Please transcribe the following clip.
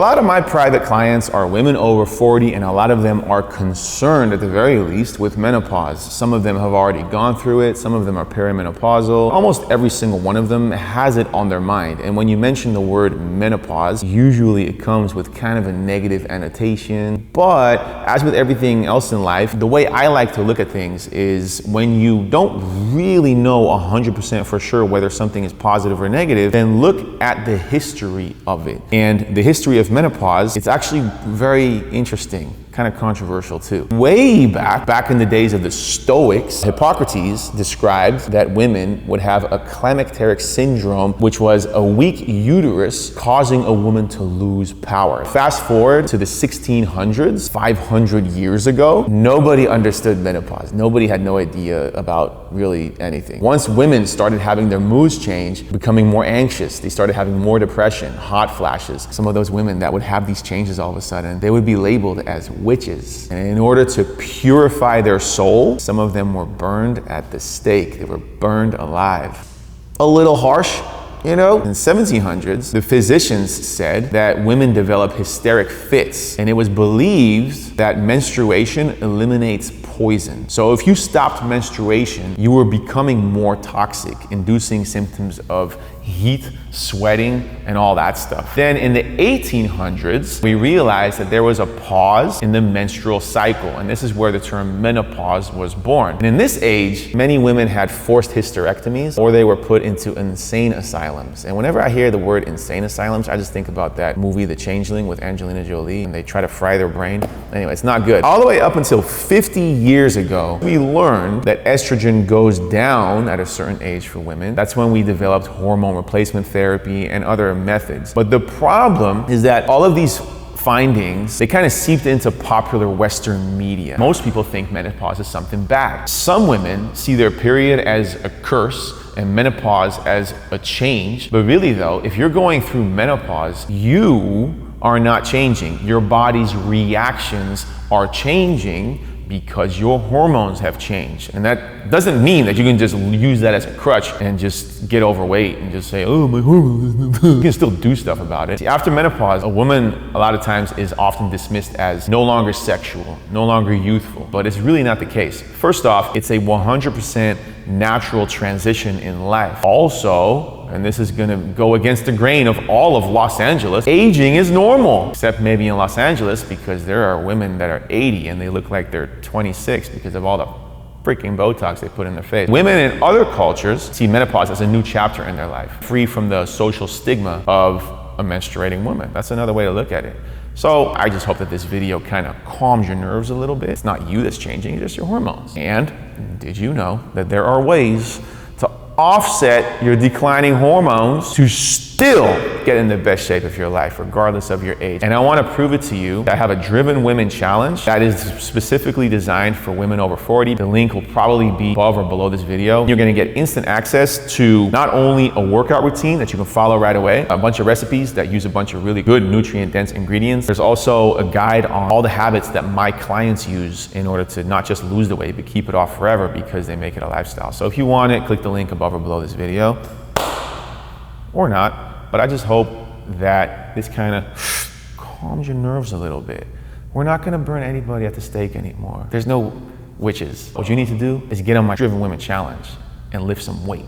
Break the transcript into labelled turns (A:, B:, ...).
A: A lot of my private clients are women over 40, and a lot of them are concerned, at the very least, with menopause. Some of them have already gone through it. Some of them are perimenopausal. Almost every single one of them has it on their mind. And when you mention the word menopause, usually it comes with kind of a negative annotation. But as with everything else in life, the way I like to look at things is when you don't really know 100% for sure whether something is positive or negative, then look at the history of it. And the history of menopause, it's actually very interesting, kind of controversial too. Way back in the days of the Stoics, Hippocrates described that women would have a climacteric syndrome, which was a weak uterus causing a woman to lose power. Fast forward to the 1600s, 500 years ago, nobody understood menopause. Nobody had no idea about really anything. Once women started having their moods change, becoming more anxious, they started having more depression, hot flashes. Some of those women that would have these changes all of a sudden, they would be labeled as witches. And in order to purify their soul, some of them were burned at the stake. They were burned alive. A little harsh, you know? In the 1700s, the physicians said that women develop hysteric fits, and it was believed that menstruation eliminates poison. So if you stopped menstruation, you were becoming more toxic, inducing symptoms of heat, sweating, and all that stuff. Then in the 1800s, we realized that there was a pause in the menstrual cycle, and this is where the term menopause was born. And in this age, many women had forced hysterectomies, or they were put into insane asylums. And whenever I hear the word insane asylums, I just think about that movie, The Changeling, with Angelina Jolie, and they try to fry their brain. Anyway, it's not good. All the way up until 50 years ago, we learned that estrogen goes down at a certain age for women. That's when we developed hormone replacement therapy and other methods. But the problem is that all of these findings, they kind of seeped into popular Western media. Most people think menopause is something bad. Some women see their period as a curse and menopause as a change. But really though, if you're going through menopause, you are not changing. Your body's reactions are changing because your hormones have changed. And that doesn't mean that you can just use that as a crutch and just get overweight and just say, oh, my hormones. You can still do stuff about it. See, after menopause, a woman a lot of times is often dismissed as no longer sexual, no longer youthful, but it's really not the case. First off, it's a 100% natural transition in life. Also, and this is gonna go against the grain of all of Los Angeles, aging is normal, except maybe in Los Angeles because there are women that are 80 and they look like they're 26 because of all the freaking Botox they put in their face. Women in other cultures see menopause as a new chapter in their life, free from the social stigma of a menstruating woman. That's another way to look at it. So I just hope that this video kind of calms your nerves a little bit. It's not you that's changing, it's just your hormones. And did you know that there are ways to offset your declining hormones to still get in the best shape of your life, regardless of your age? And I want to prove it to you. I have a Driven Women Challenge that is specifically designed for women over 40. The link will probably be above or below this video. You're going to get instant access to not only a workout routine that you can follow right away, a bunch of recipes that use a bunch of really good nutrient-dense ingredients. There's also a guide on all the habits that my clients use in order to not just lose the weight, but keep it off forever because they make it a lifestyle. So if you want it, click the link above or below this video, or not. But I just hope that this kind of calms your nerves a little bit. We're not gonna burn anybody at the stake anymore. There's no witches. What you need to do is get on my Driven Women Challenge and lift some weight.